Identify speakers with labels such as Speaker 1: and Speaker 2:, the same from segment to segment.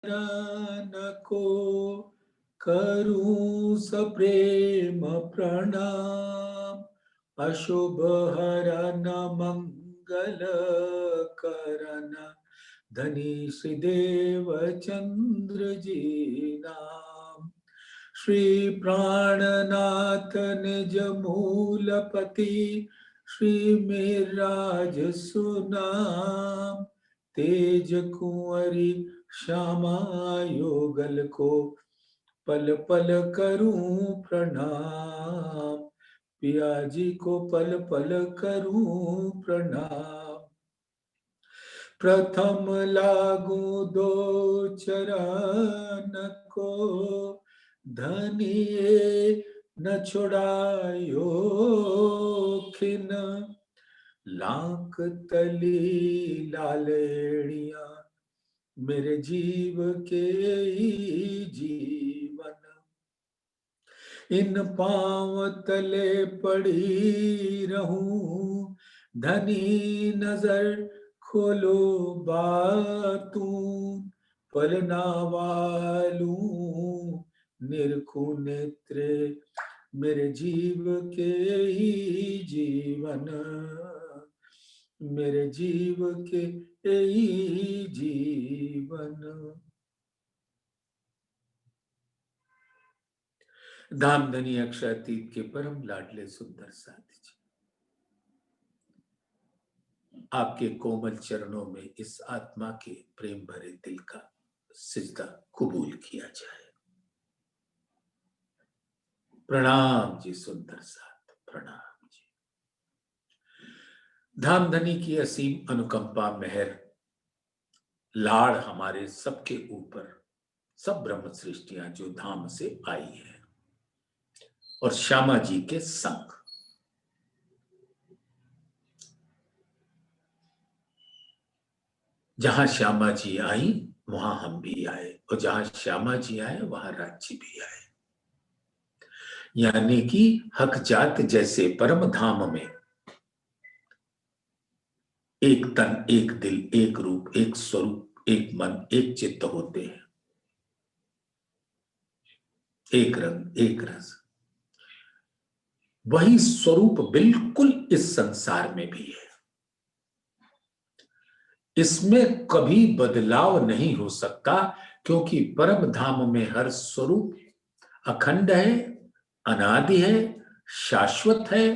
Speaker 1: चरण को करूं सप्रेम प्रणाम। अशुभ हरन मंगल करन धनी श्री देव चंद्र जी नाम। श्री प्राणनाथ निज मूलपति श्री मेराज सुनाम। तेज कुंवरी श्यामा योगल को पल पल करूं प्रणाम। पिया जी को पल पल करूं प्रणाम। प्रथम लागू दो चरण को धनिए न छुड़ायो खिन। लाख तली लालेड़िया मेरे जीव के जीवन। इन पांव तले पड़ी रहूं धनी नजर खोलो बातूं। पलना वालू निरखू नेत्रे मेरे जीव के जीवन। मेरे जीव के जीवन। धामधनी अक्षरातीत के परम लाडले सुंदर साथी जी, आपके कोमल चरणों में इस आत्मा के प्रेम भरे दिल का सिजदा कबूल किया जाए। प्रणाम जी सुंदर साथ, प्रणाम जी। धामधनी की असीम अनुकंपा मेहर लाड़ हमारे सबके ऊपर, सब ब्रह्म सृष्टियां जो धाम से आई है और श्यामा जी के संग। जहां श्यामा जी आई वहां हम भी आए, और जहां श्यामा जी आए वहां राज्य भी आए। यानी कि हक जात जैसे परम धाम में एक तन, एक दिल, एक रूप, एक स्वरूप, एक मन, एक चित्त होते हैं, एक रंग, एक रस। वही स्वरूप बिल्कुल इस संसार में भी है। इसमें कभी बदलाव नहीं हो सकता, क्योंकि परम धाम में हर स्वरूप अखंड है, अनादि है, शाश्वत है,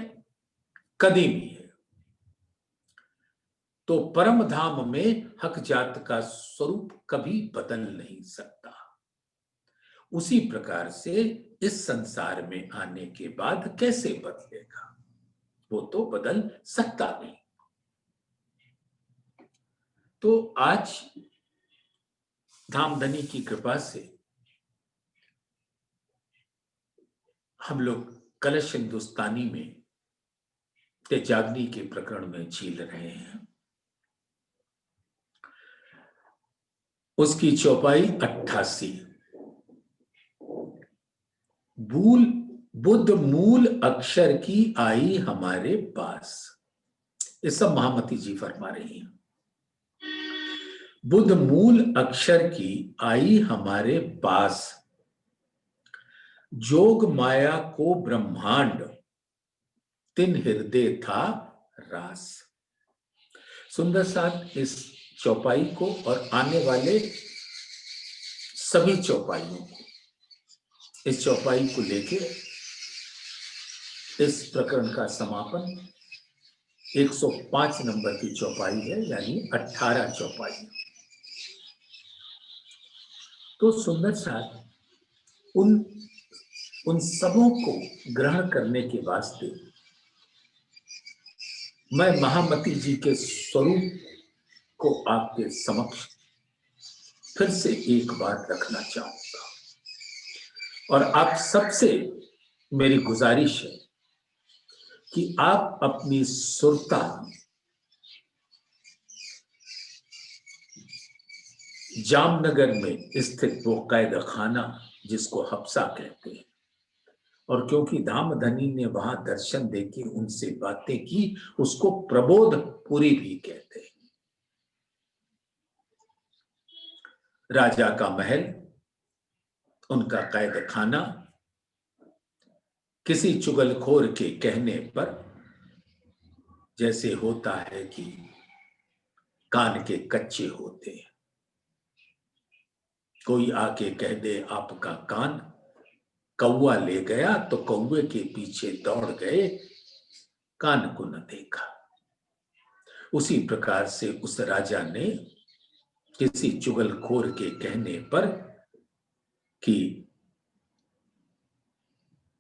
Speaker 1: कदीमी है। तो परम धाम में हक जात का स्वरूप कभी बदल नहीं सकता। उसी प्रकार से इस संसार में आने के बाद कैसे बदलेगा, वो तो बदल सकता नहीं। तो आज धामधनी की कृपा से हम लोग कलश हिंदुस्तानी में तेजाग्नि के प्रकरण में झील रहे हैं। उसकी चौपाई 88। बुद्ध मूल अक्षर की आई हमारे पास। ये सब महामती जी फरमा रही हैं। बुद्ध मूल अक्षर की आई हमारे पास, जोग माया को ब्रह्मांड तिन हृदय था रास। सुंदर साथ इस चौपाई को और आने वाले सभी चौपाइयों को, इस चौपाई को लेके इस प्रकरण का समापन 105 नंबर की चौपाई है, यानी 18 चौपाई। तो सुंदर साथ उन सबों को ग्रहण करने के वास्ते मैं महामती जी के स्वरूप को आपके समक्ष फिर से एक बार रखना चाहूंगा। और आप सबसे मेरी गुजारिश है कि आप अपनी सुरता जामनगर में स्थित वो कैद खाना जिसको हफ्सा कहते हैं, और क्योंकि धामधनी ने वहां दर्शन देके उनसे बातें की, उसको प्रबोधपुरी भी कहते हैं। राजा का महल, उनका कैद खाना किसी चुगलखोर के कहने पर, जैसे होता है कि कान के कच्चे होते हैं, कोई आके कह दे आपका कान कौवा ले गया तो कौवे के पीछे दौड़ गए, कान को न देखा। उसी प्रकार से उस राजा ने किसी चुगलखोर के कहने पर कि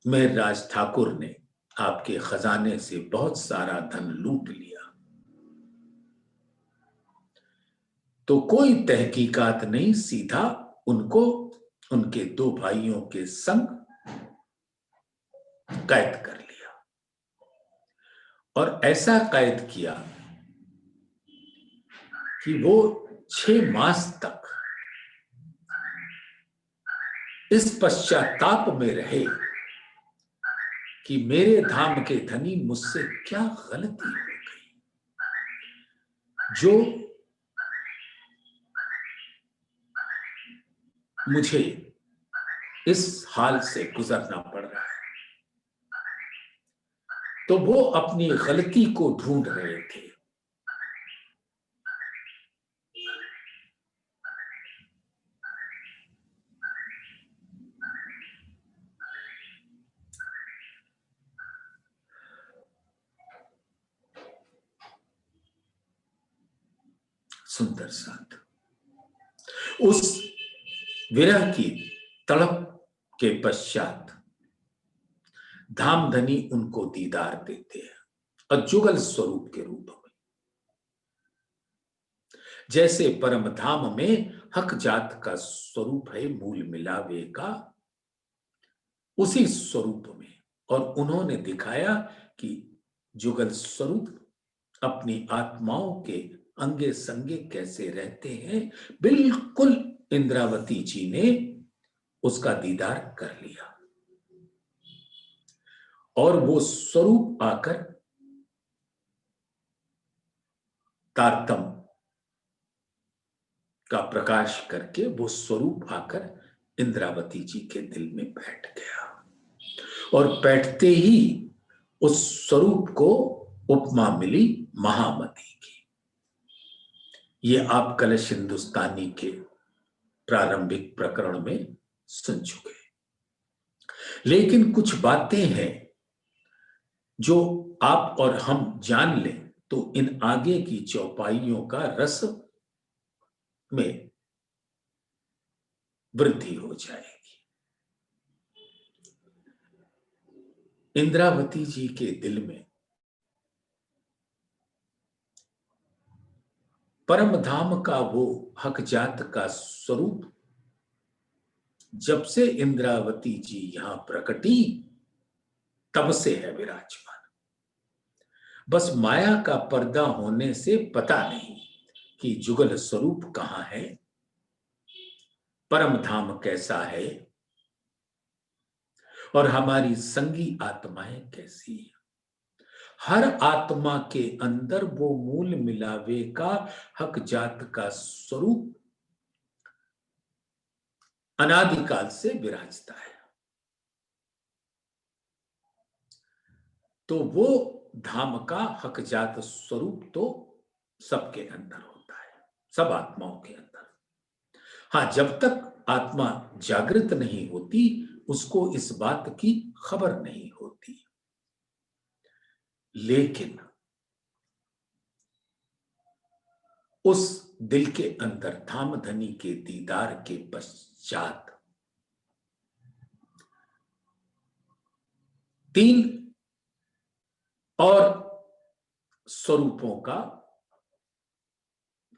Speaker 1: मेहरराज ठाकुर ने आपके खजाने से बहुत सारा धन लूट लिया, तो कोई तहकीकात नहीं, सीधा उनको उनके दो भाइयों के संग कैद कर लिया। और ऐसा कैद किया कि वो 6 मास तक इस पश्चाताप में रहे कि मेरे धाम के धनी, मुझसे क्या गलती हो गई जो मुझे इस हाल से गुजरना पड़ रहा है। तो वो अपनी गलती को ढूंढ रहे थे। सुंदर साथ उस विरह की तड़प के पश्चात धामधनी उनको दीदार देते हैं अजुगल स्वरूप के रूप में। जैसे परम धाम में हक जात का स्वरूप है मूल मिलावे का, उसी स्वरूप में। और उन्होंने दिखाया कि जुगल स्वरूप अपनी आत्माओं के अंगे संगे कैसे रहते हैं। बिल्कुल इंद्रावती जी ने उसका दीदार कर लिया और वो स्वरूप आकर तारतम का प्रकाश करके वो स्वरूप आकर इंद्रावती जी के दिल में बैठ गया। और बैठते ही उस स्वरूप को उपमा मिली महामती की। ये आप कलश हिंदुस्तानी के प्रारंभिक प्रकरण में सुन चुके। लेकिन कुछ बातें हैं जो आप और हम जान लें तो इन आगे की चौपाइयों का रस में वृद्धि हो जाएगी। इंद्रावती जी के दिल में परम धाम का वो हक जात का स्वरूप जब से इंद्रावती जी यहां प्रकटी तब से है विराजमान। बस माया का पर्दा होने से पता नहीं कि जुगल स्वरूप कहां है, परम धाम कैसा है और हमारी संगी आत्माएं कैसी है। हर आत्मा के अंदर वो मूल मिलावे का हक जात का स्वरूप अनादिकाल से विराजता है। तो वो धाम का हक जात स्वरूप तो सबके अंदर होता है, सब आत्माओं के अंदर। हाँ, जब तक आत्मा जागृत नहीं होती उसको इस बात की खबर नहीं होती। लेकिन उस दिल के अंदर धामधनी के दीदार के पश्चात 3 और स्वरूपों का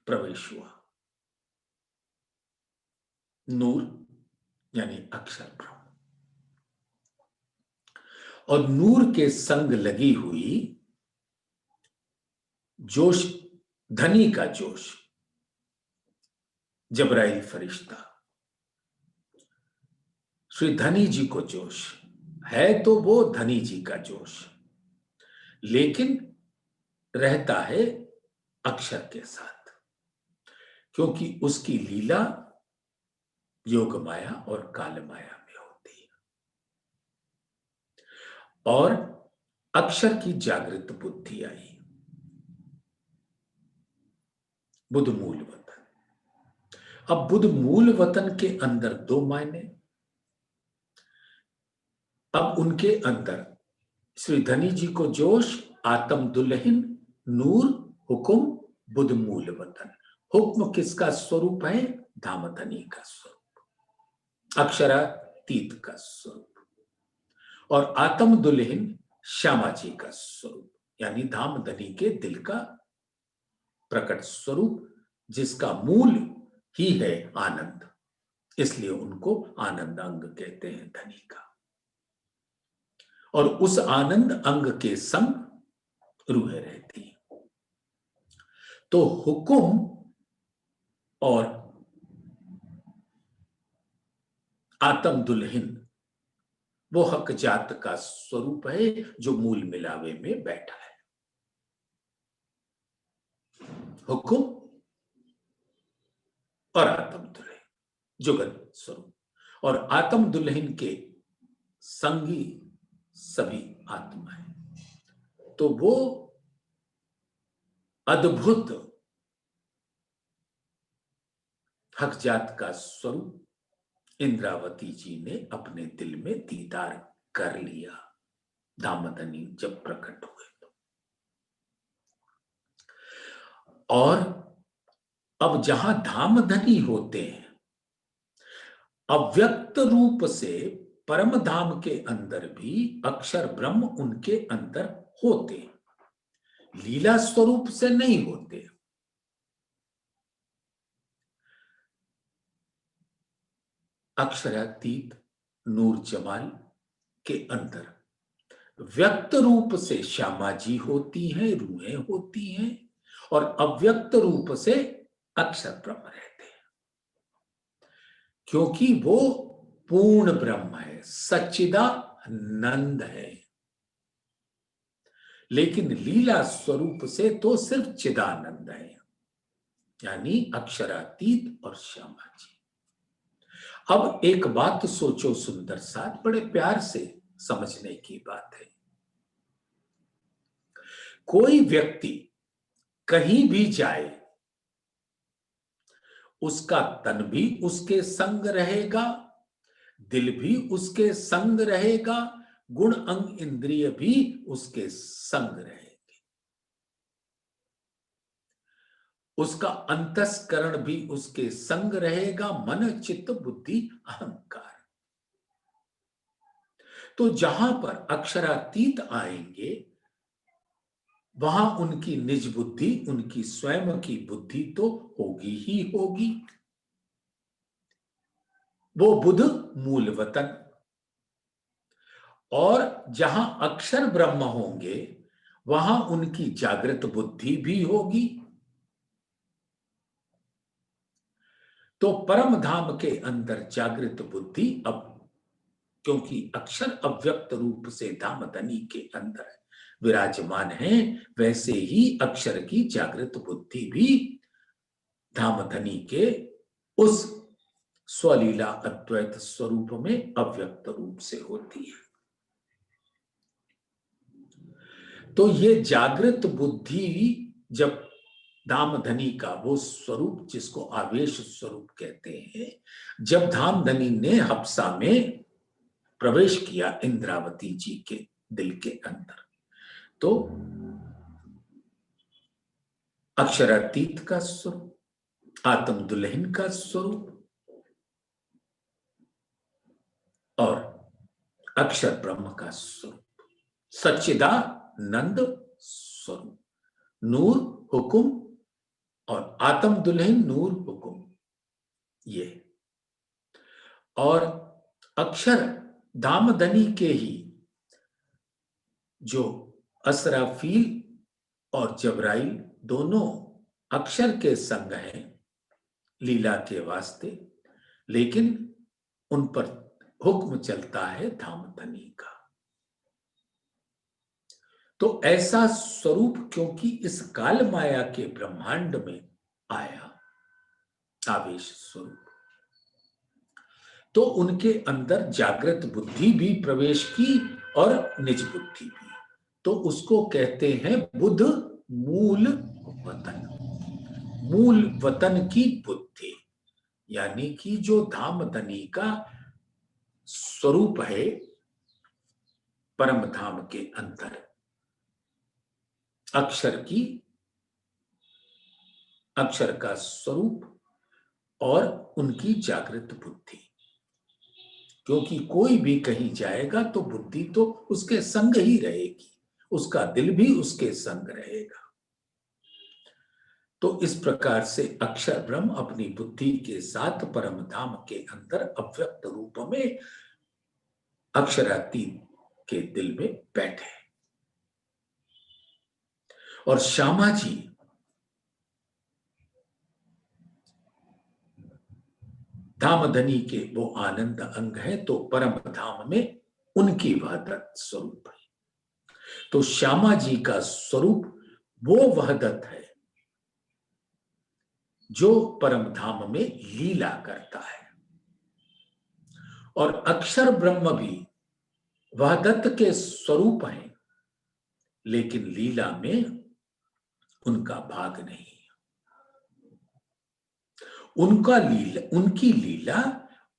Speaker 1: प्रवेश हुआ। नूर यानी अक्षर ब्रह्म, और नूर के संग लगी हुई जोश, धनी का जोश, जबराइल फरिश्ता। श्री धनी जी को जोश है तो वो धनी जी का जोश, लेकिन रहता है अक्षर के साथ, क्योंकि उसकी लीला योग माया और काल माया में होती है। और अक्षर की जागृत बुद्धि आई, बुध मूल वतन। अब बुध मूल वतन के अंदर दो मायने। अब उनके अंदर श्री धनी जी को जोश, आत्म दुल्हिन, नूर, हुकुम, बुध मूल वतन। हुक्म किसका स्वरूप है? धामधनी का स्वरूप, अक्षरातीत का स्वरूप। और आत्म दुल्हिन श्यामा जी का स्वरूप, यानी धामधनी के दिल का प्रकट स्वरूप, जिसका मूल ही है आनंद। इसलिए उनको आनंद अंग कहते हैं धनी का। और उस आनंद अंग के संग रूह रहती है। तो हुकुम और आत्म दुल्हिन वो हक जात का स्वरूप है, जो मूल मिलावे में बैठा है। हुकुम और आत्म दुल्हिन जुगल स्वरूप, और आत्म दुल्हिन के संगी सभी आत्मा है। तो वो अद्भुत हक जात का स्वरूप इंद्रावती जी ने अपने दिल में दीदार कर लिया, धामधनी जब प्रकट हुए तो। और अब जहां धामधनी होते हैं, अव्यक्त रूप से परम धाम के अंदर भी अक्षर ब्रह्म उनके अंदर होते हैं, लीला स्वरूप से नहीं होते। अक्षरातीत नूर जमाल के अंदर व्यक्त रूप से श्यामा जी होती हैं, रूहें होती हैं, और अव्यक्त रूप से अक्षर ब्रह्म रहते हैं, क्योंकि वो पूर्ण ब्रह्म है, सच्चिदानंद है। लेकिन लीला स्वरूप से तो सिर्फ चिदानंद है, यानी अक्षरातीत और श्यामा जी। अब एक बात सोचो सुंदर साथ, बड़े प्यार से समझने की बात है। कोई व्यक्ति कहीं भी जाए, उसका तन भी उसके संग रहेगा, दिल भी उसके संग रहेगा, गुण अंग इंद्रिय भी उसके संग रहेंगे, उसका अंतस्करण भी उसके संग रहेगा, मन चित्त बुद्धि अहंकार। तो जहां पर अक्षरातीत आएंगे, वहां उनकी निज बुद्धि, उनकी स्वयं की बुद्धि तो होगी ही होगी। वो बुध मूल वतन। और जहां अक्षर ब्रह्म होंगे, वहां उनकी जागृत बुद्धि भी होगी। तो परम धाम के अंदर जागृत बुद्धि, अब क्योंकि अक्षर अव्यक्त रूप से धामधनी के अंदर विराजमान है, वैसे ही अक्षर की जागृत बुद्धि भी धामधनी के उस स्वलीला अद्वैत स्वरूप में अव्यक्त रूप से होती है। तो ये जागृत बुद्धि जब धामधनी का वो स्वरूप, जिसको आवेश स्वरूप कहते हैं, जब धामधनी ने हप्सा में प्रवेश किया इंद्रावती जी के दिल के अंदर, तो अक्षरातीत का स्वरूप, आत्म दुल्हन का स्वरूप और अक्षर ब्रह्म का स्वरूप, सच्चिदानंद स्वरूप, नूर, हुकुम और आत्म दुल्हन, नूर, हुकुम, ये। और अक्षर दामदनी के ही जो असराफील और जबराइल दोनों अक्षर के संग हैं लीला के वास्ते, लेकिन उन पर हुक्म चलता है धामधनी का। तो ऐसा स्वरूप क्योंकि इस काल माया के ब्रह्मांड में आया, आवेश स्वरूप, तो उनके अंदर जागृत बुद्धि भी प्रवेश की और निज बुद्धि भी। तो उसको कहते हैं बुद्ध मूल वतन। मूल वतन की बुद्धि, यानी कि जो धामधनी का स्वरूप है परम धाम के अंदर, अक्षर का स्वरूप और उनकी जागृत बुद्धि। क्योंकि कोई भी कहीं जाएगा तो बुद्धि तो उसके संग ही रहेगी, उसका दिल भी उसके संग रहेगा। तो इस प्रकार से अक्षर ब्रह्म अपनी बुद्धि के साथ परम धाम के अंदर अव्यक्त रूप में अक्षरातीत के दिल में बैठे। और श्यामा जी धामधनी के वो आनंद अंग है, तो परम धाम में उनकी वहदत स्वरूप है। तो श्यामा जी का स्वरूप वो वहदत है जो परम धाम में लीला करता है। और अक्षर ब्रह्म भी वहदत के स्वरूप हैं, लेकिन लीला में उनका भाग नहीं। उनकी लीला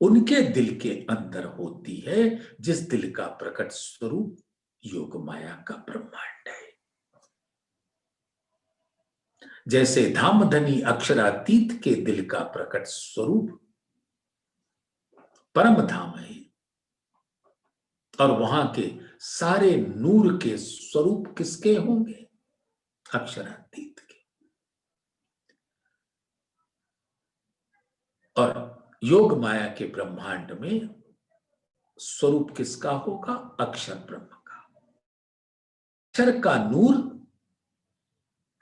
Speaker 1: उनके दिल के अंदर होती है, जिस दिल का प्रकट स्वरूप योग माया का ब्रह्मांड है। जैसे धामधनी अक्षरातीत के दिल का प्रकट स्वरूप परम धाम है, और वहां के सारे नूर के स्वरूप किसके होंगे? अक्षरातीत के। और योग माया के ब्रह्मांड में स्वरूप किसका होगा? अक्षर ब्रह्म का। अक्षर का नूर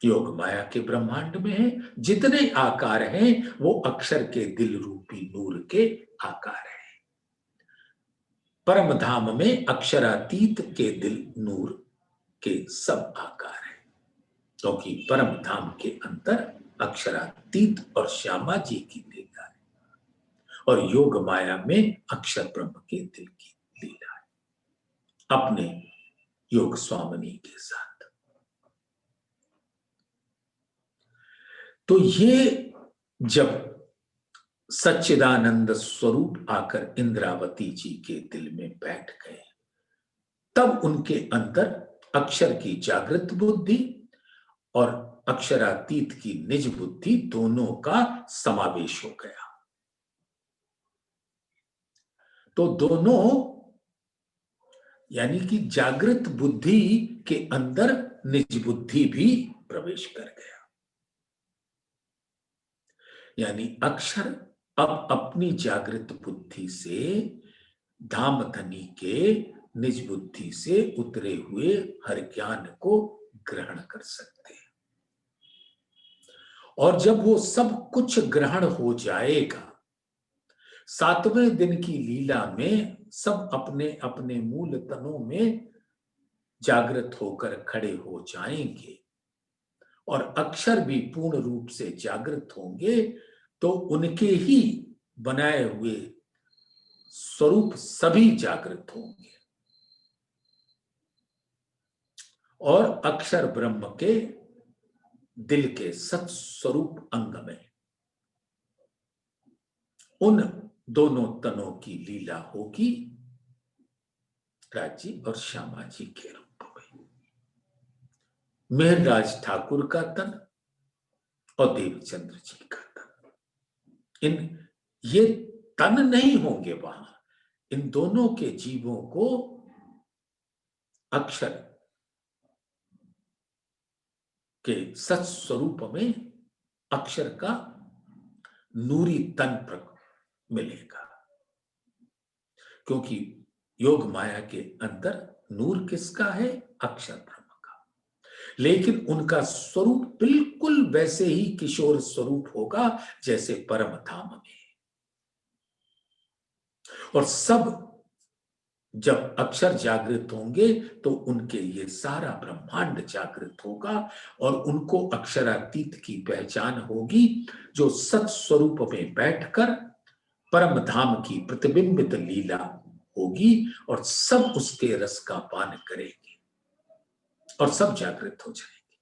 Speaker 1: योग माया के ब्रह्मांड में है। जितने आकार हैं वो अक्षर के दिल रूपी नूर के आकार है। परम धाम में अक्षरातीत के दिल नूर के सब आकार है, क्योंकि परम धाम के अंदर अक्षरातीत और श्यामा जी की लीला है, और योग माया में अक्षर ब्रह्म के दिल की लीला है अपने योग स्वामिनी के साथ। तो ये जब सच्चिदानंद स्वरूप आकर इंद्रावती जी के दिल में बैठ गए, तब उनके अंदर अक्षर की जागृत बुद्धि और अक्षरातीत की निज बुद्धि दोनों का समावेश हो गया। तो दोनों, यानी कि जागृत बुद्धि के अंदर निज बुद्धि भी प्रवेश कर गया। यानी अक्षर अब अपनी जागृत बुद्धि से धामधनी के निज बुद्धि से उतरे हुए हर ज्ञान को ग्रहण कर सकते हैं। और जब वो सब कुछ ग्रहण हो जाएगा, 7वें दिन की लीला में सब अपने अपने मूल तनों में जागृत होकर खड़े हो जाएंगे और अक्षर भी पूर्ण रूप से जागृत होंगे, तो उनके ही बनाए हुए स्वरूप सभी जागृत होंगे और अक्षर ब्रह्म के दिल के सत्स्वरूप अंग में उन दोनों तनों की लीला होगी, राजी और श्यामा जी के रूप में। मेहरराज ठाकुर का तन और देवचंद्र जी का तन, ये तन नहीं होंगे वहां। इन दोनों के जीवों को अक्षर के सत्स्वरूप में अक्षर का नूरी तन मिलेगा, क्योंकि योग माया के अंदर नूर किसका है? अक्षर ब्रह्म का। लेकिन उनका स्वरूप बिल्कुल वैसे ही किशोर स्वरूप होगा जैसे परम धाम में। और सब जब अक्षर जागृत होंगे तो उनके ये सारा ब्रह्मांड जागृत होगा और उनको अक्षरातीत की पहचान होगी, जो सत स्वरूप में बैठकर परम धाम की प्रतिबिंबित लीला होगी और सब उसके रस का पान करेंगे और सब जागृत हो जाएंगे।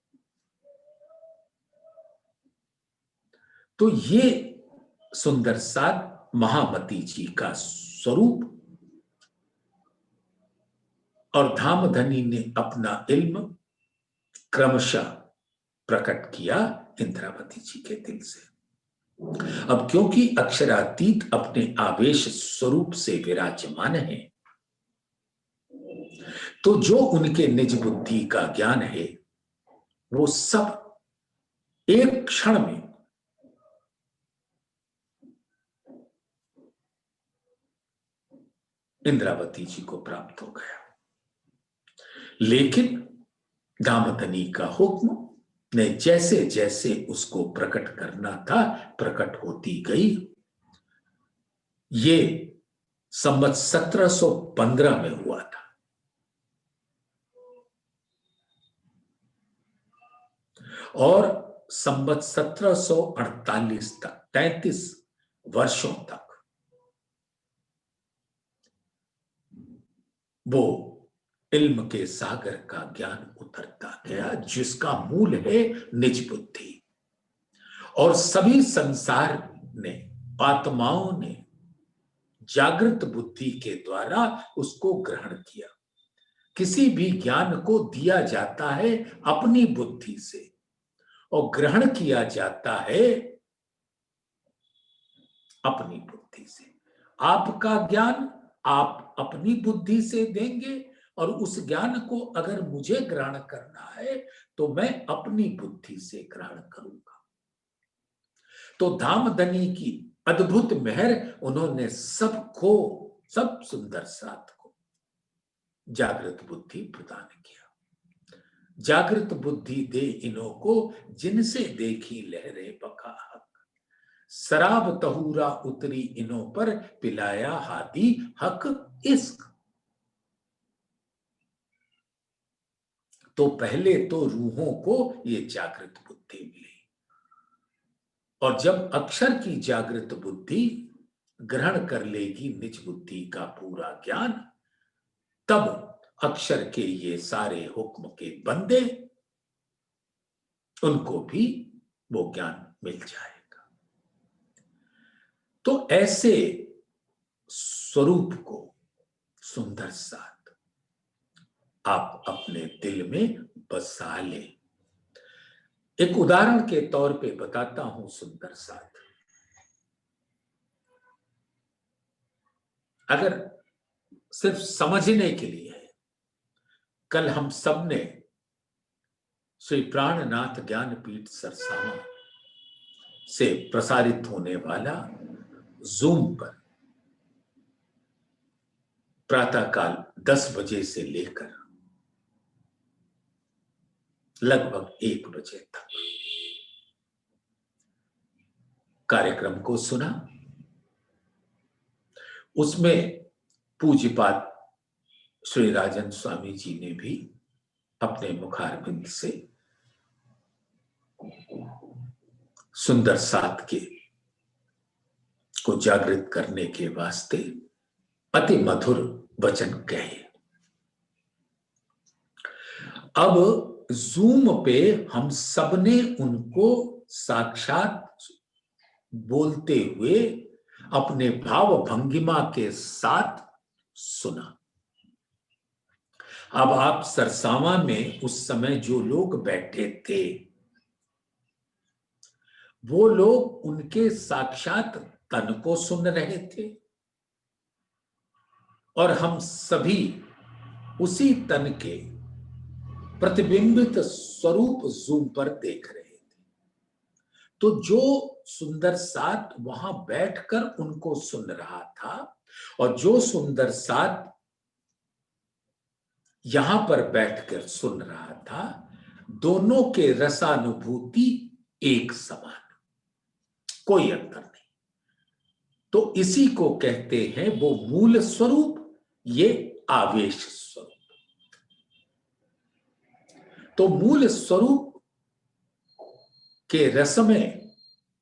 Speaker 1: तो ये सुंदर सात महामती जी का स्वरूप, और धामधनी ने अपना इल्म क्रमशः प्रकट किया इंद्रावती जी के दिल से। अब क्योंकि अक्षरातीत अपने आवेश स्वरूप से विराजमान है, तो जो उनके निज बुद्धि का ज्ञान है वो सब एक क्षण में इंद्रावती जी को प्राप्त हो गया। लेकिन धामधनी का हुक्म ने जैसे जैसे उसको प्रकट करना था प्रकट होती गई। ये संवत 1715 में हुआ था और संवत 1748 तक 33 वर्षों तक वो इल्म के सागर का ज्ञान उतरता गया, जिसका मूल है निज बुद्धि। और सभी संसार ने, आत्माओं ने जागृत बुद्धि के द्वारा उसको ग्रहण किया। किसी भी ज्ञान को दिया जाता है अपनी बुद्धि से और ग्रहण किया जाता है अपनी बुद्धि से। आपका ज्ञान आप अपनी बुद्धि से देंगे और उस ज्ञान को अगर मुझे ग्रहण करना है तो मैं अपनी बुद्धि से ग्रहण करूंगा। तो धामधनी की अद्भुत मेहर, उन्होंने सबको, सब सुंदर सात को जागृत बुद्धि प्रदान किया। जागृत बुद्धि दे इन्हों को, जिनसे देखी लहरे बका हक। शराब तहूरा उतरी इन्हों पर, पिलाया हादी हक इश्क। तो पहले तो रूहों को ये जागृत बुद्धि मिली, और जब अक्षर की जागृत बुद्धि ग्रहण कर लेगी निज बुद्धि का पूरा ज्ञान, तब अक्षर के ये सारे हुक्म के बंदे, उनको भी वो ज्ञान मिल जाएगा। तो ऐसे स्वरूप को, सुंदर सात, आप अपने दिल में बसा लें। एक उदाहरण के तौर पे बताता हूं सुंदर सात। अगर सिर्फ समझने के लिए है, कल हम सब ने श्री प्राणनाथ ज्ञानपीठ सरसावा से प्रसारित होने वाला जूम पर प्रातःकाल 10 बजे से लेकर लगभग 1 बजे तक कार्यक्रम को सुना। उसमें पूज्यपाद श्री राजन स्वामी जी ने भी अपने मुखारबिंद से सुंदर सात के को जागृत करने के वास्ते अति मधुर वचन कहे। अब जूम पे हम सबने उनको साक्षात बोलते हुए अपने भाव भंगिमा के साथ सुना। अब आप सरसावा में उस समय जो लोग बैठे थे, वो लोग उनके साक्षात तन को सुन रहे थे और हम सभी उसी तन के प्रतिबिंबित स्वरूप जूम पर देख रहे थे। तो जो सुंदर सात वहां बैठकर उनको सुन रहा था और जो सुंदर सात यहां पर बैठकर सुन रहा था, दोनों के रसानुभूति एक समान, कोई अंतर नहीं। तो इसी को कहते हैं वो मूल स्वरूप, ये आवेश स्वरूप। तो मूल स्वरूप के रस में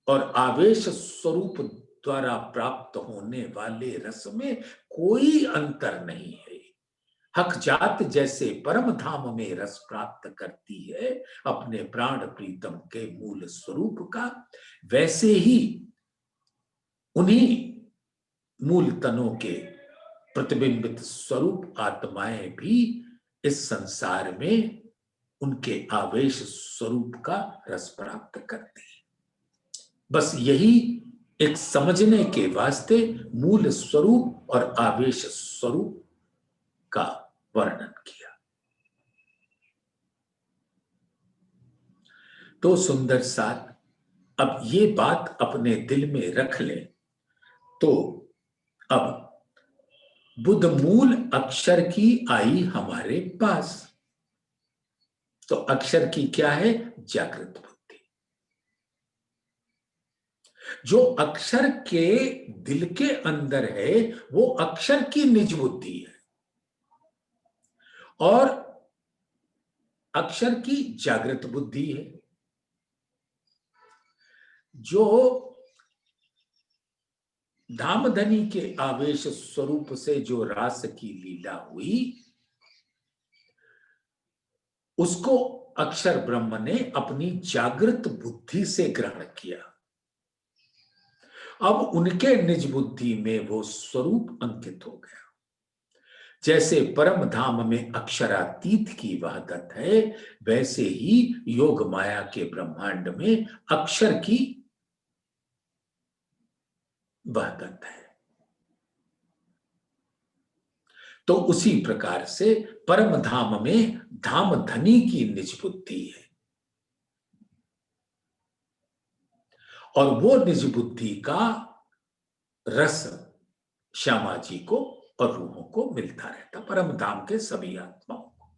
Speaker 1: और आवेश स्वरूप द्वारा प्राप्त होने वाले रस में कोई अंतर नहीं है। हक जात जैसे परम धाम में रस प्राप्त करती है अपने प्राण प्रीतम के मूल स्वरूप का, वैसे ही उन्हीं मूल तनों के प्रतिबिंबित स्वरूप आत्माएं भी इस संसार में उनके आवेश स्वरूप का रस प्राप्त करती है। बस यही एक समझने के वास्ते मूल स्वरूप और आवेश स्वरूप का वर्णन किया। तो सुंदर साथ, अब ये बात अपने दिल में रख ले। तो अब बुद्ध मूल अक्षर की आई हमारे पास। तो अक्षर की क्या है? जागृत बुद्धि। जो अक्षर के दिल के अंदर है वो अक्षर की निज बुद्धि है, और अक्षर की जागृत बुद्धि है। जो धामधनी के आवेश स्वरूप से जो रास की लीला हुई, उसको अक्षर ब्रह्म ने अपनी जागृत बुद्धि से ग्रहण किया। अब उनके निज बुद्धि में वो स्वरूप अंकित हो गया। जैसे परम धाम में अक्षरातीत की वहदत है, वैसे ही योग माया के ब्रह्मांड में अक्षर की वहदत है। तो उसी प्रकार से परम धाम में धाम धनी की निज बुद्धि है, और वो निज बुद्धि का रस श्यामा जी को और रूहों को मिलता रहता, परम धाम के सभी आत्माओं को।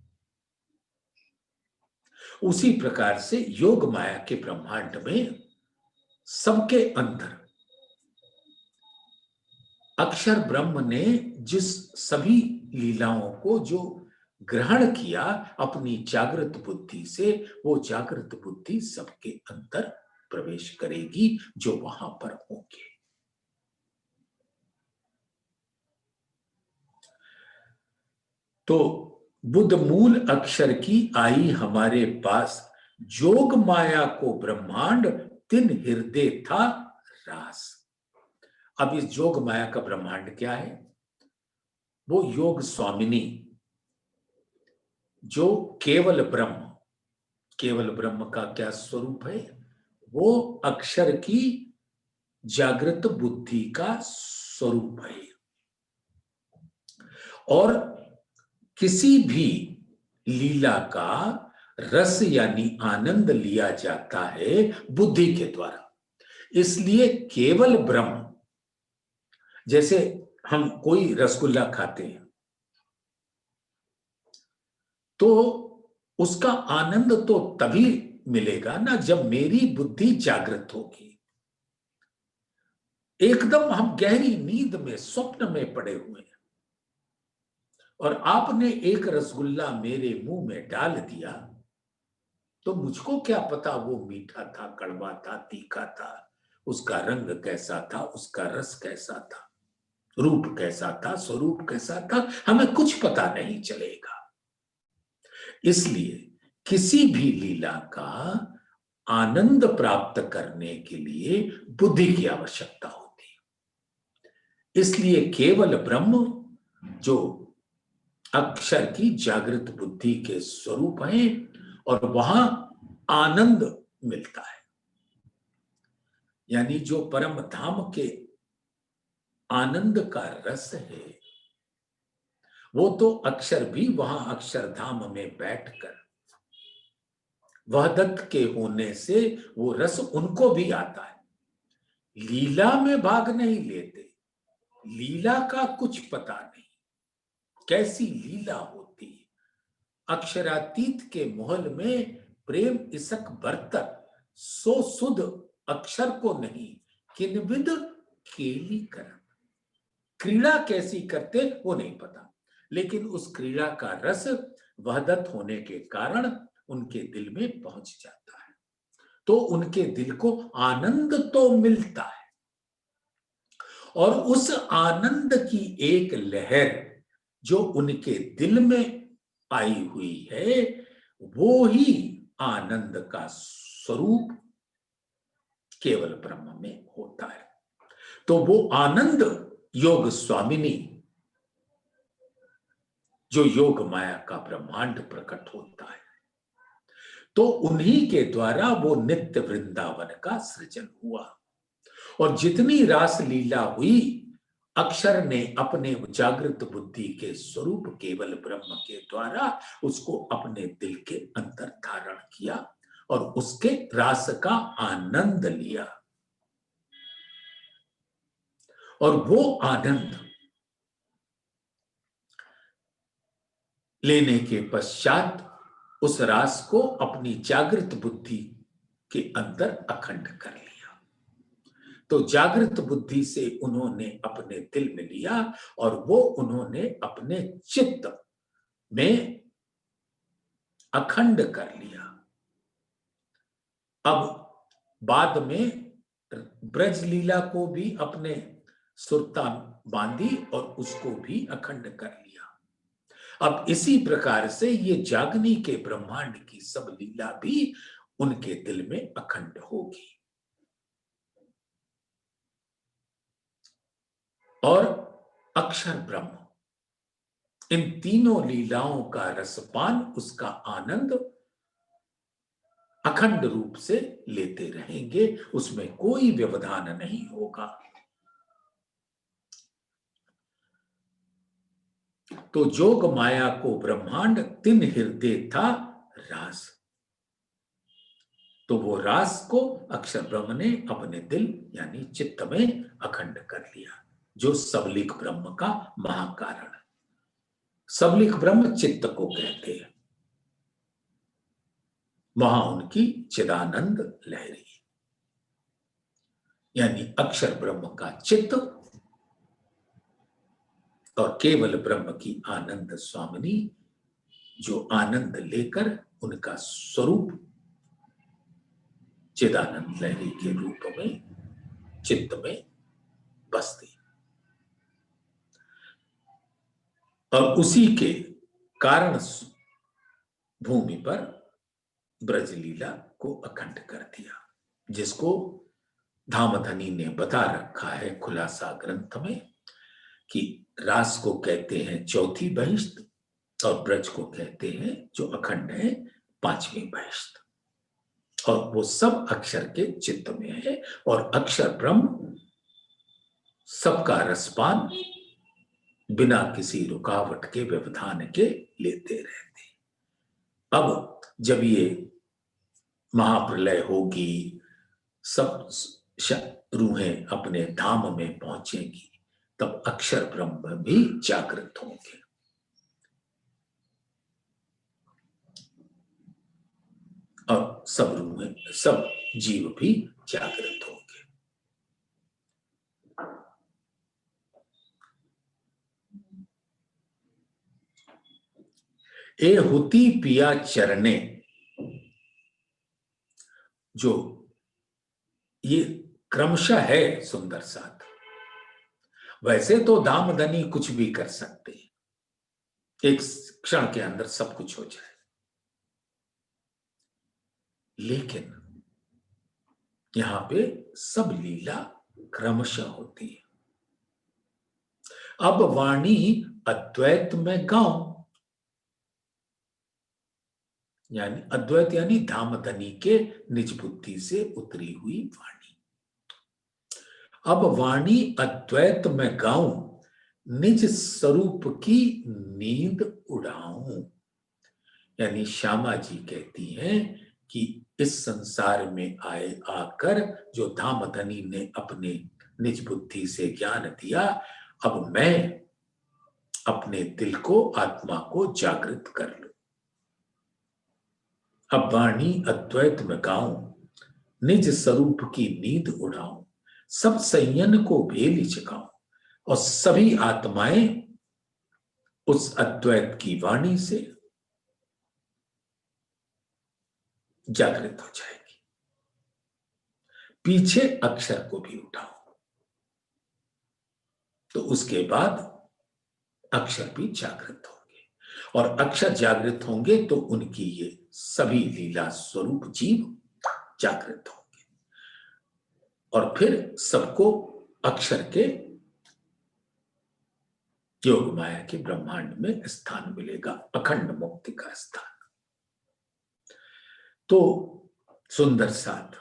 Speaker 1: उसी प्रकार से योग माया के ब्रह्मांड में सबके अंदर अक्षर ब्रह्म ने जिस सभी लीलाओं को जो ग्रहण किया अपनी जागृत बुद्धि से, वो जागृत बुद्धि सबके अंदर प्रवेश करेगी जो वहां पर होंगे। तो बुद्ध मूल अक्षर की आई हमारे पास, जोग माया को ब्रह्मांड तिन हृदय था रास। अब इस जोग माया का ब्रह्मांड क्या है? वो योग स्वामिनी, जो केवल ब्रह्म, केवल ब्रह्म का क्या स्वरूप है? वो अक्षर की जागृत बुद्धि का स्वरूप है। और किसी भी लीला का रस यानी आनंद लिया जाता है बुद्धि के द्वारा। इसलिए केवल ब्रह्म, जैसे हम कोई रसगुल्ला खाते हैं तो उसका आनंद तो तभी मिलेगा ना जब मेरी बुद्धि जागृत होगी। एकदम हम गहरी नींद में, स्वप्न में पड़े हुए हैं, और आपने एक रसगुल्ला मेरे मुंह में डाल दिया, तो मुझको क्या पता वो मीठा था, कड़वा था, तीखा था, उसका रंग कैसा था, उसका रस कैसा था, रूप कैसा था, स्वरूप कैसा था, हमें कुछ पता नहीं चलेगा। इसलिए किसी भी लीला का आनंद प्राप्त करने के लिए बुद्धि की आवश्यकता होती है। इसलिए केवल ब्रह्म, जो अक्षर की जागृत बुद्धि के स्वरूप है, और वहां आनंद मिलता है। यानी जो परम धाम के आनंद का रस है, वो तो अक्षर भी वहां अक्षरधाम में बैठकर वहदत के होने से वो रस उनको भी आता है। लीला में भाग नहीं लेते, लीला का कुछ पता नहीं, कैसी लीला होती है। अक्षरातीत के महल में प्रेम इसक बरतर, सो सुध अक्षर को नहीं, किनविद केली कर। क्रीड़ा कैसी करते वो नहीं पता, लेकिन उस क्रीड़ा का रस वहदत होने के कारण उनके दिल में पहुंच जाता है, तो उनके दिल को आनंद तो मिलता है। और उस आनंद की एक लहर जो उनके दिल में आई हुई है, वो ही आनंद का स्वरूप केवल ब्रह्म में होता है। तो वो आनंद योग स्वामिनी, जो योग माया का ब्रह्मांड प्रकट होता है, तो उन्हीं के द्वारा वो नित्य वृंदावन का सृजन हुआ। और जितनी रास लीला हुई, अक्षर ने अपने जागृत बुद्धि के स्वरूप केवल ब्रह्म के द्वारा उसको अपने दिल के अंदर धारण किया और उसके रास का आनंद लिया। और वो आनंद लेने के पश्चात उस रास को अपनी जागृत बुद्धि के अंदर अखंड कर लिया। तो जागृत बुद्धि से उन्होंने अपने दिल में लिया और वो उन्होंने अपने चित्त में अखंड कर लिया। अब बाद में ब्रज लीला को भी अपने सुरता बांधी और उसको भी अखंड कर लिया। अब इसी प्रकार से ये जागनी के ब्रह्मांड की सब लीला भी उनके दिल में अखंड होगी। और अक्षर ब्रह्म इन तीनों लीलाओं का रसपान, उसका आनंद अखंड रूप से लेते रहेंगे, उसमें कोई व्यवधान नहीं होगा। तो जोग माया को ब्रह्मांड तिन हृदय था रास, तो वो रास को अक्षर ब्रह्म ने अपने दिल यानी चित्त में अखंड कर लिया, जो सबलिक ब्रह्म का महाकारण। सबलिक ब्रह्म चित्त को कहते हैं, वहां उनकी चिदानंद लहरी यानी अक्षर ब्रह्म का चित्त और केवल ब्रह्म की आनंद स्वामिनी, जो आनंद लेकर उनका स्वरूप चिदानंद लहरी के रूप में चित्त में बसती। और उसी के कारण भूमि पर ब्रजलीला को अखंड कर दिया, जिसको धामधनी ने बता रखा है खुलासा ग्रंथ में कि रास को कहते हैं चौथी बहिष्ठ और ब्रज को कहते हैं जो अखंड है पांचवी बहिष्ठ। और वो सब अक्षर के चित्त में है और अक्षर ब्रह्म सबका रसपान बिना किसी रुकावट के व्यवधान के लेते रहते। अब जब ये महाप्रलय होगी, सब रूहें अपने धाम में पहुंचेंगी, तब अक्षर ब्रह्म भी जागृत होंगे। और सब रूहें, सब जीव भी जागृत होंगे। ए हुती पिया चरणे, जो ये क्रमशः है सुंदर साथ। वैसे तो दामदनी कुछ भी कर सकते, एक क्षण के अंदर सब कुछ हो जाए, लेकिन यहां पे सब लीला क्रमशः होती है। अब वाणी अद्वैत में गाऊं, यानी अद्वैत यानी धामधनी के निज बुद्धि से उतरी हुई वाणी। अब वाणी अद्वैत में गाऊं, निज स्वरूप की नींद उड़ाऊं। यानी श्यामा जी कहती हैं कि इस संसार में आए आकर जो धामधनी ने अपने निज बुद्धि से ज्ञान दिया, अब मैं अपने दिल को, आत्मा को जागृत कर लूं। अब वाणी अद्वैत में गाऊं, निज स्वरूप की नींद उड़ाऊं, सब संयन को भेल चकाऊं और सभी आत्माएं उस अद्वैत की वाणी से जागृत हो जाएगी। पीछे अक्षर को भी उठाओ, तो उसके बाद अक्षर भी जागृत होंगे, और अक्षर जागृत होंगे तो उनकी ये सभी लीला स्वरूप जीव जागृत होंगे, और फिर सबको अक्षर के योग माया के ब्रह्मांड में स्थान मिलेगा, अखंड मुक्ति का स्थान। तो सुंदर साथ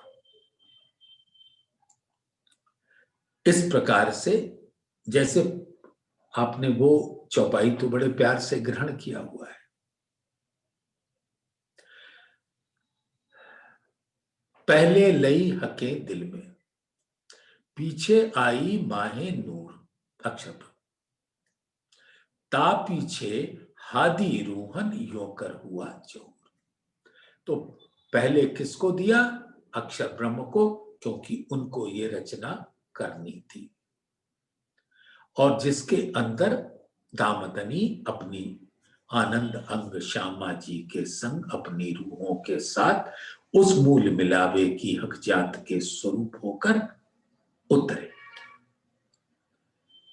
Speaker 1: इस प्रकार से, जैसे आपने वो चौपाई तो बड़े प्यार से ग्रहण किया हुआ है। पहले लई हके दिल में, पीछे आई माहे नूर, अक्षर ता पीछे हादी रूहन योकर हुआ जोर। तो पहले किसको दिया? अक्षर ब्रह्म को, क्योंकि उनको ये रचना करनी थी, और जिसके अंदर दामदनी अपनी आनंद अंग श्यामा जी के संग अपनी रूहों के साथ उस मूल मिलावे की हक जात के स्वरूप होकर उतरे।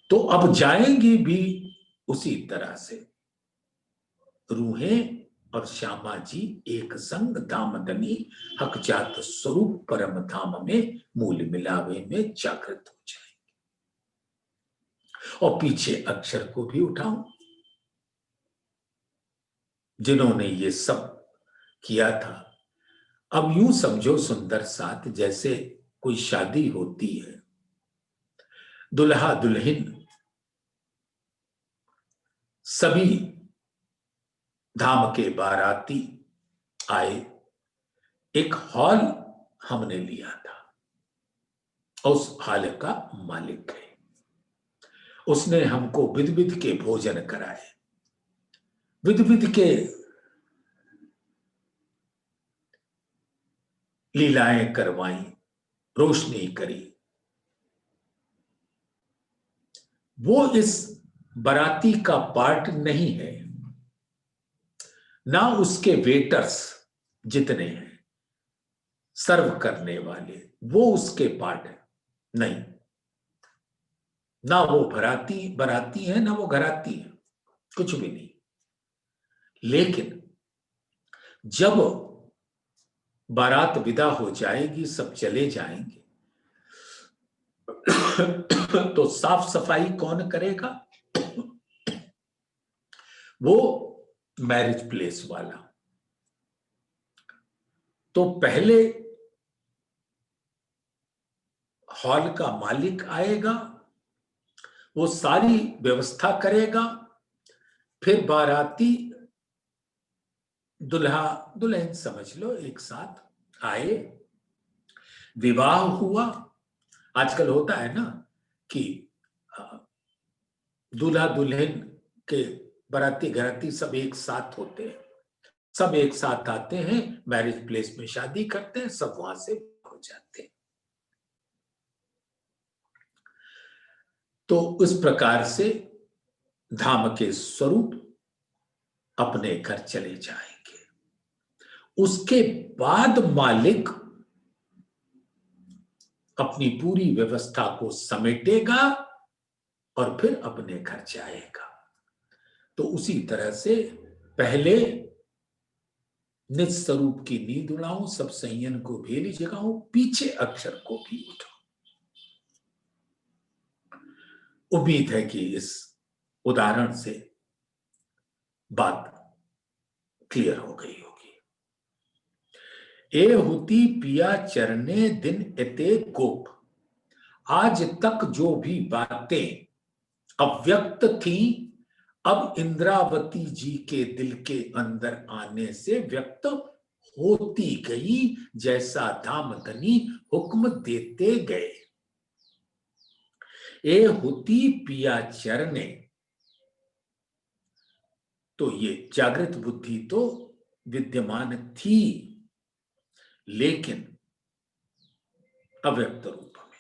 Speaker 1: तो अब जाएंगी भी उसी तरह से रूहें और श्यामा जी एक संग दामदनी हक जात स्वरूप परम धाम में मूल मिलावे में जागृत हो जाएंगे। और पीछे अक्षर को भी उठाऊं, जिन्होंने ये सब किया था। अब यूं समझो सुंदर साथ, जैसे कोई शादी होती है, दुल्हा दुल्हन सभी धाम के बाराती आए, एक हॉल हमने लिया था, उस हॉल का मालिक है, उसने हमको विध विध के भोजन कराए, विध विध के लीलाएं करवाई, रोशनी करी। वो इस बाराती का पार्ट नहीं है, ना उसके वेटर्स जितने हैं सर्व करने वाले, वो उसके पार्ट है नहीं, ना वो बराती है, ना वो घराती है, कुछ भी नहीं। लेकिन जब बारात विदा हो जाएगी, सब चले जाएंगे, तो साफ सफाई कौन करेगा? वो मैरिज प्लेस वाला। तो पहले हॉल का मालिक आएगा, वो सारी व्यवस्था करेगा, फिर बाराती दुल्हा दुल्हन समझ लो एक साथ आए, विवाह हुआ। आजकल होता है ना कि दूल्हा दुल्हन के बाराती घराती सब एक साथ होते हैं, सब एक साथ आते हैं, मैरिज प्लेस में शादी करते हैं, सब वहां से हो जाते हैं। तो उस प्रकार से धाम के स्वरूप अपने घर चले जाएंगे। उसके बाद मालिक अपनी पूरी व्यवस्था को समेटेगा और फिर अपने घर जाएगा। तो उसी तरह से पहले निज स्वरूप की नींद उड़ाऊं, सब संयन को भेली जगाऊं, पीछे अक्षर को भी उठाऊं। उम्मीद है कि इस उदाहरण से बात क्लियर हो गई होगी। ए होती पिया चरने दिन एते गोप, आज तक जो भी बातें अव्यक्त थी, अब इंद्रावती जी के दिल के अंदर आने से व्यक्त होती गई, जैसा धामधनी हुक्म देते गए। ए होती पिया चरने, तो ये जागृत बुद्धि तो विद्यमान थी, लेकिन अव्यक्त रूप में।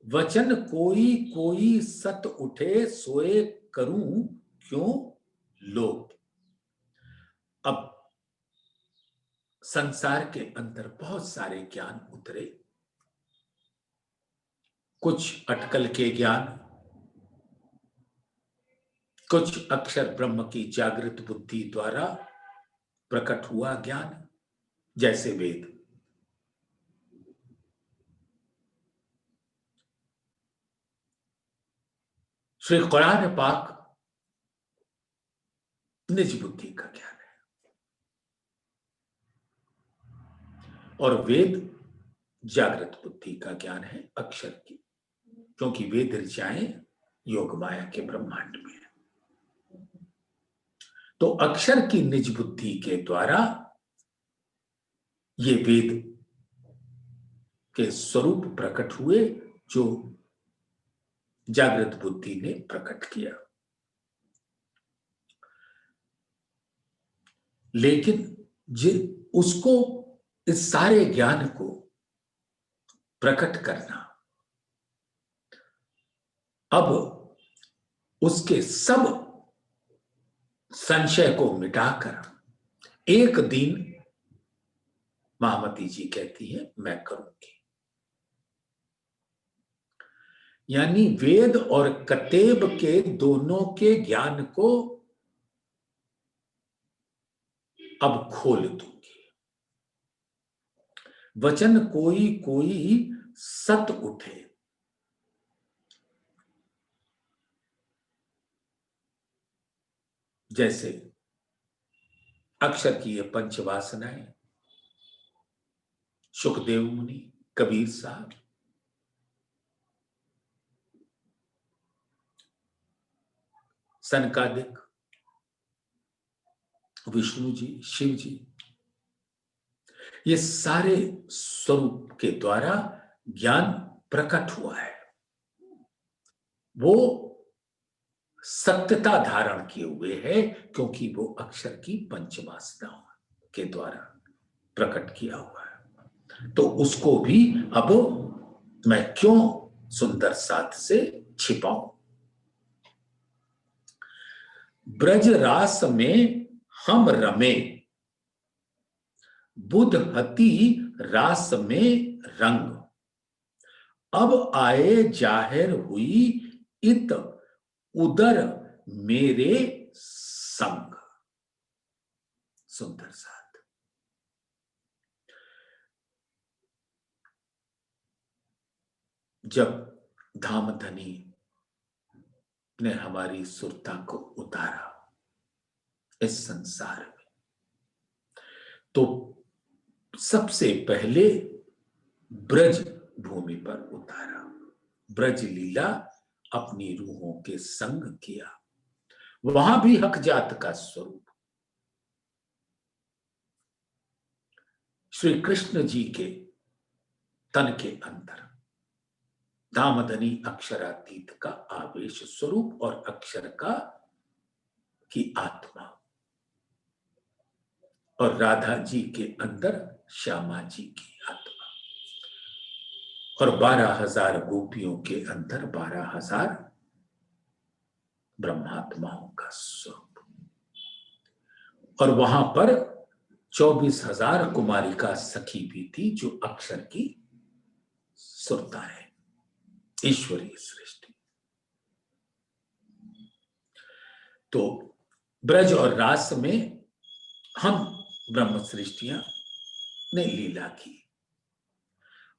Speaker 1: वचन कोई कोई सत उठे, सोए करूं क्यों लोभ। अब संसार के अंदर बहुत सारे ज्ञान उतरे, कुछ अटकल के ज्ञान, कुछ अक्षर ब्रह्म की जागृत बुद्धि द्वारा प्रकट हुआ ज्ञान, जैसे वेद। श्री कुरान पाक निज बुद्धि का ज्ञान है, और वेद जागृत बुद्धि का ज्ञान है, अक्षर की, क्योंकि वेद ऋचाएं योग माया के ब्रह्मांड में है। तो अक्षर की निज बुद्धि के द्वारा ये वेद के स्वरूप प्रकट हुए, जो जागृत बुद्धि ने प्रकट किया। लेकिन उसको, इस सारे ज्ञान को प्रकट करना, अब उसके सब संशय को मिटाकर एक दिन महामती जी कहती है मैं करूंगी। यानी वेद और कतेब के दोनों के ज्ञान को अब खोल दूंगी। वचन कोई कोई सत उठे, जैसे अक्षर की ये पंचवासनाएं, सुखदेव मुनि, कबीर साहब, सनकादिक, विष्णु जी, शिव जी, ये सारे स्वरूप के द्वारा ज्ञान प्रकट हुआ है। वो सत्यता धारण किए हुए है, क्योंकि वो अक्षर की पंचवासनाओं के द्वारा प्रकट किया हुआ है। तो उसको भी अब मैं क्यों सुंदर साथ से छिपाऊं। ब्रज रास में हम रमे, बुधहती रास में रंग, अब आए जाहिर हुई इत उदर मेरे संग। सुंदर साथ, जब धामधनी ने हमारी सुरता को उतारा इस संसार में, तो सबसे पहले ब्रज भूमि पर उतारा। ब्रज लीला अपनी रूहों के संग किया। वहां भी हक जात का स्वरूप श्री कृष्ण जी के तन के अंदर धामधनी अक्षरातीत का आवेश स्वरूप और अक्षर का की आत्मा, और राधा जी के अंदर श्यामा जी की आत्मा, और 12,000 गोपियों के अंदर 12,000 ब्रह्मात्माओं का स्वरूप, और वहां पर 24,000 कुमारिका सखी भी थी, जो अक्षर की सुरता है, ईश्वरीय सृष्टि। तो ब्रज और रास में हम ब्रह्म सृष्टियां ने लीला की।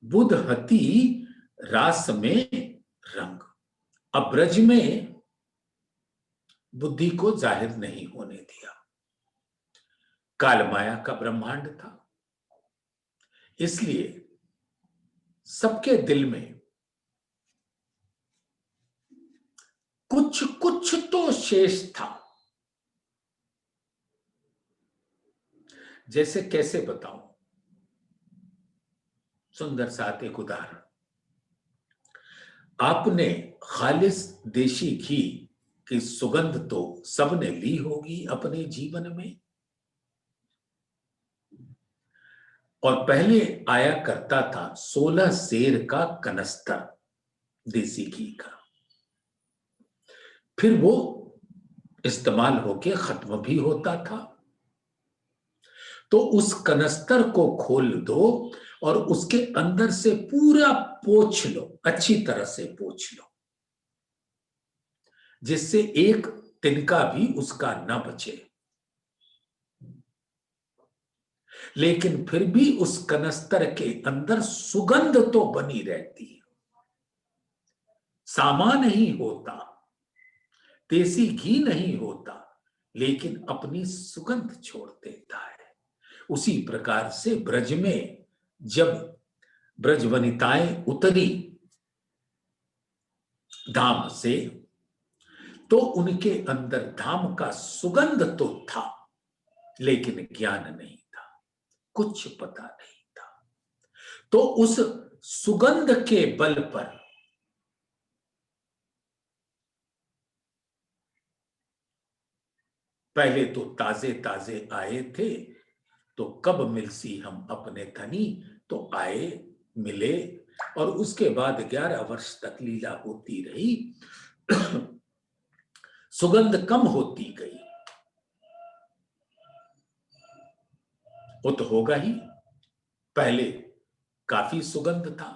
Speaker 1: बुधहती रास में रंग, अब ब्रज में बुद्धि को जाहिर नहीं होने दिया। काल माया का ब्रह्मांड था, इसलिए सबके दिल में कुछ कुछ तो शेष था। जैसे कैसे बताऊं, सुंदर साथ एक उदाहरण, आपने खालिस देशी घी की सुगंध तो सबने ली होगी अपने जीवन में, और पहले आया करता था 16 सेर का कनस्तर देसी घी का, फिर वो इस्तेमाल होके खत्म भी होता था। तो उस कनस्तर को खोल दो और उसके अंदर से पूरा पोंछ लो, अच्छी तरह से पोंछ लो, जिससे एक तिनका भी उसका न बचे। लेकिन फिर भी उस कनस्तर के अंदर सुगंध तो बनी रहती है। सामान नहीं होता, देसी घी नहीं होता, लेकिन अपनी सुगंध छोड़ देता है। उसी प्रकार से ब्रज में जब ब्रज वनिताएं उतरी धाम से, तो उनके अंदर धाम का सुगंध तो था, लेकिन ज्ञान नहीं था, कुछ पता नहीं था। तो उस सुगंध के बल पर पहले तो ताजे ताजे आए थे, तो कब मिलसी हम अपने धनी, तो आए मिले, और उसके बाद 11 वर्ष तक लीला होती रही। सुगंध कम होती गई, वो तो होगा ही। पहले काफी सुगंध था,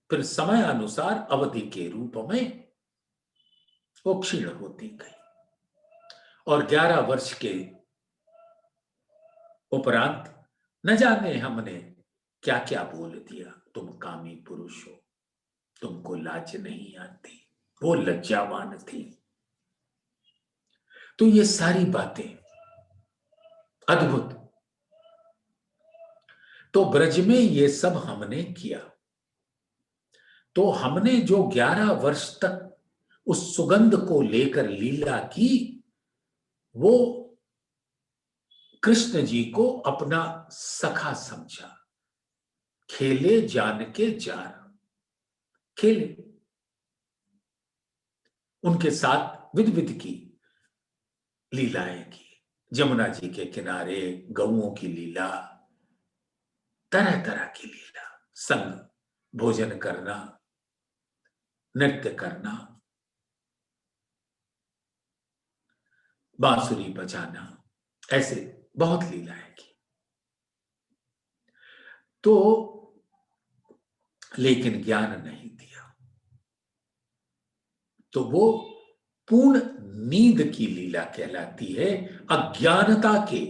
Speaker 1: फिर समय अनुसार अवधि के रूप में वो क्षीण होती गई, और 11 वर्ष के उपरांत न जाने हमने क्या क्या बोल दिया। तुम कामी पुरुष हो, तुमको लाज नहीं आती, वो लज्जावान थी। तो ये सारी बातें अद्भुत। तो ब्रज में ये सब हमने किया, तो हमने जो 11 वर्ष तक उस सुगंध को लेकर लीला की, वो कृष्ण जी को अपना सखा समझा। खेले जान के जार, खेले उनके साथ विध विध की लीलाएं की। जमुना जी के किनारे गौओं की लीला, तरह तरह की लीला, संग भोजन करना, नृत्य करना, बांसुरी बजाना, ऐसे बहुत लीलाएं की। तो लेकिन ज्ञान नहीं दिया, तो वो पूर्ण नींद की लीला कहलाती है। अज्ञानता के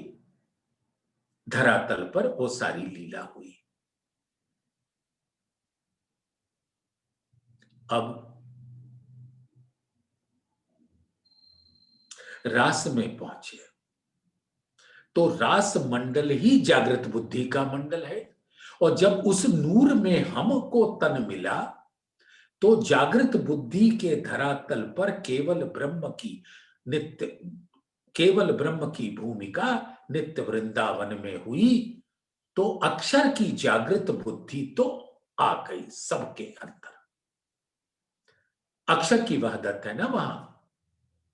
Speaker 1: धरातल पर वो सारी लीला हुई। अब रास में पहुंचे, तो रास मंडल ही जागृत बुद्धि का मंडल है, और जब उस नूर में हमको तन मिला, तो जागृत बुद्धि के धरातल पर केवल ब्रह्म की नित्य, केवल ब्रह्म की भूमिका नित्य वृंदावन में हुई। तो अक्षर की जागृत बुद्धि तो आ गई सबके अंदर, अक्षर की वहदत है ना वहां,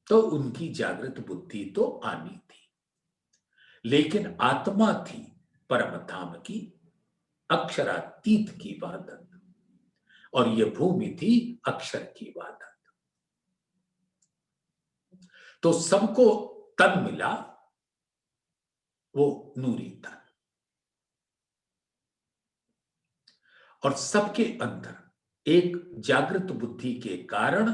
Speaker 1: तो उनकी जागृत बुद्धि तो आनी थी। लेकिन आत्मा थी परम धाम की, अक्षरातीत की वहदत, और यह भूमि थी अक्षर की वहदत। तो सबको तन मिला, वो नूरी तन, और सबके अंदर एक जागृत बुद्धि के कारण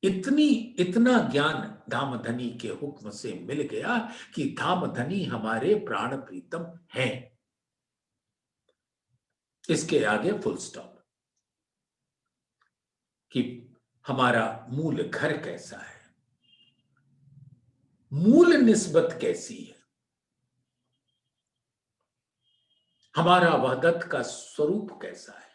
Speaker 1: इतना ज्ञान धामधनी के हुक्म से मिल गया कि धामधनी हमारे प्राण प्रीतम हैं। इसके आगे फुल स्टॉप। कि हमारा मूल घर कैसा है, मूल निस्बत कैसी है, हमारा वहदत का स्वरूप कैसा है,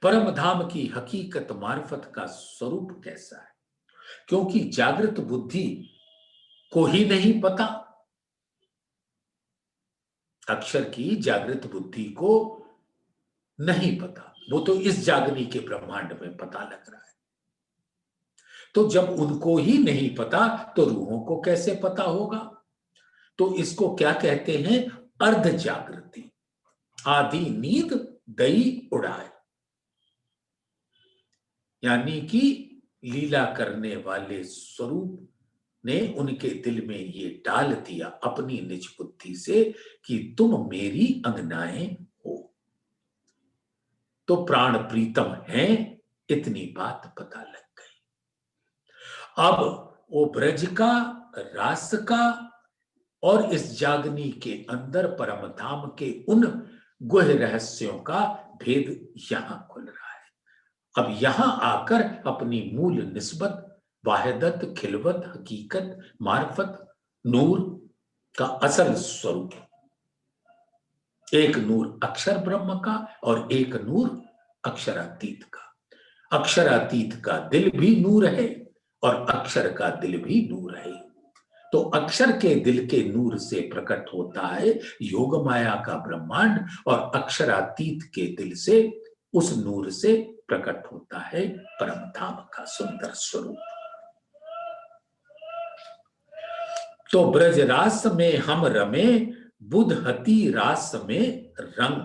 Speaker 1: परम धाम की हकीकत मार्फत का स्वरूप कैसा है। क्योंकि जागृत बुद्धि को ही नहीं पता, अक्षर की जागृत बुद्धि को नहीं पता, वो तो इस जागनी के ब्रह्मांड में पता लग रहा है। तो जब उनको ही नहीं पता, तो रूहों को कैसे पता होगा। तो इसको क्या कहते हैं, अर्ध जागृति, आधी नींद दई उड़ाए। यानी कि लीला करने वाले स्वरूप ने उनके दिल में ये डाल दिया अपनी निज बुद्धि से कि तुम मेरी अंगनाएं हो, तो प्राण प्रीतम हैं, इतनी बात पता लग गई। अब वो ब्रज का, रास का और इस जागनी के अंदर परम धाम के उन गुह रहस्यों का भेद यहां खुल रहा है। अब यहां आकर अपनी मूल निस्बत, वाहिदत, खिलवत, हकीकत, मार्फत, नूर का असल स्वरूप, एक नूर अक्षर ब्रह्म का और एक नूर अक्षरातीत का। अक्षरातीत का दिल भी नूर है और अक्षर का दिल भी नूर है। तो अक्षर के दिल के नूर से प्रकट होता है योग माया का ब्रह्मांड और अक्षरातीत के दिल से, उस नूर से प्रकट होता है परम धाम का सुंदर स्वरूप। तो ब्रज रास में हम रमे, बुधहती रास में रंग,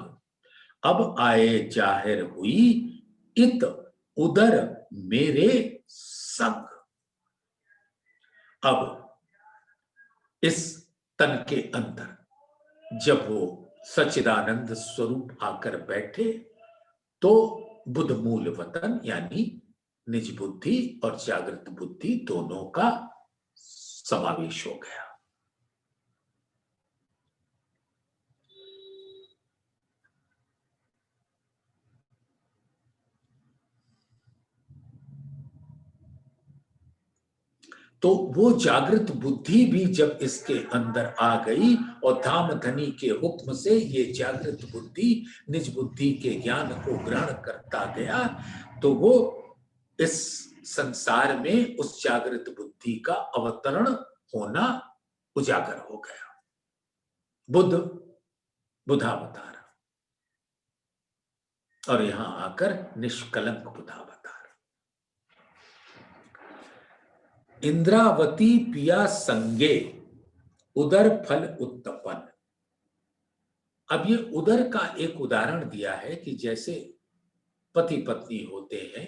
Speaker 1: अब आए जाहिर हुई इत उदर मेरे संग। अब इस तन के अंदर जब वो सच्चिदानंद स्वरूप आकर बैठे तो बुध मूल वतन यानी निज बुद्धि और जागृत बुद्धि दोनों का समावेश हो गया। तो वो जागृत बुद्धि भी जब इसके अंदर आ गई और धाम धनी के हुक्म से ये जागृत बुद्धि निज बुद्धि के ज्ञान को ग्रहण करता गया, तो वो इस संसार में उस जागृत बुद्धि का अवतरण होना उजागर हो गया। बुद्ध, बुधावतार, और यहां आकर निष्कलंक बुधावतार। इंद्रावती पिया संगे उदर फल उत्तपन। अब ये उदर का एक उदाहरण दिया है कि जैसे पति पत्नी होते हैं,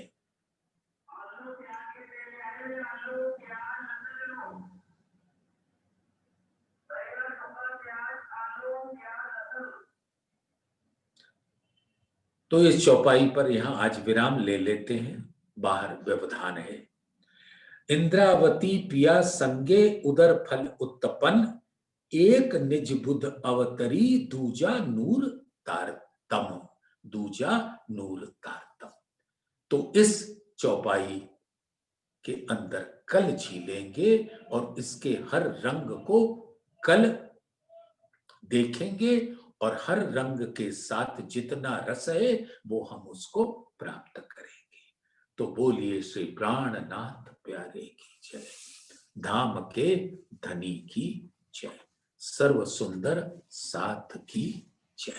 Speaker 1: तो इस चौपाई पर यहां आज विराम ले लेते हैं, बाहर व्यवधान है। इंद्रावती पिया संगे उदर फल उत्तपन, एक निज बुध अवतरी दूजा नूर तारतम, दूजा नूर तारतम। तो इस चौपाई के अंदर कल झीलेंगे और इसके हर रंग को कल देखेंगे और हर रंग के साथ जितना रस है वो हम उसको प्राप्त करेंगे। तो बोलिए श्री प्राणनाथ प्यारे की जय, धाम के धनी की जय, सर्व सुंदर साथ की जय।